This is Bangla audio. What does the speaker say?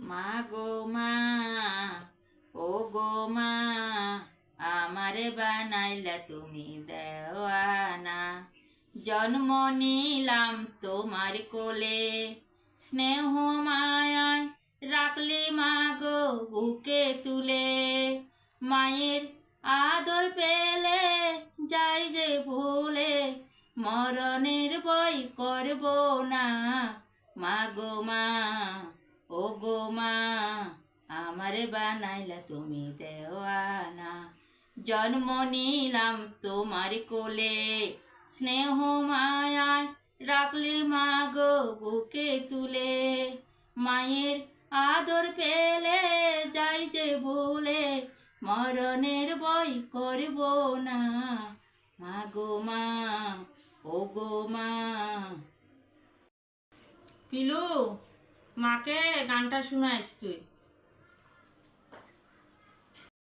মা গো মা, ও গো মা, আমারে বানাইলা তুমি দেওয়ানা। জন্ম নিলাম তোমার কোলে, স্নেহ মায়ায় রাখলি মা গো বুকে তুলে। মায়ের আদর পেলে যাই যে ভুলে, মরণের ভয় করব না। মা গো মা, ও গো মা, আমারে বানাইলা তুমি দেওয়ানা। জন্ম নিলাম তোমার কোলে, স্নেহ মায়ায় রাখলি মা গো বুকে তুলে। মায়ের আদর পেলে যাই যে ভুলে, মরণের ভয় করব না। মা গো মা, ও গো মা। পিলু, মাকে গানটা শোনাইস তুই।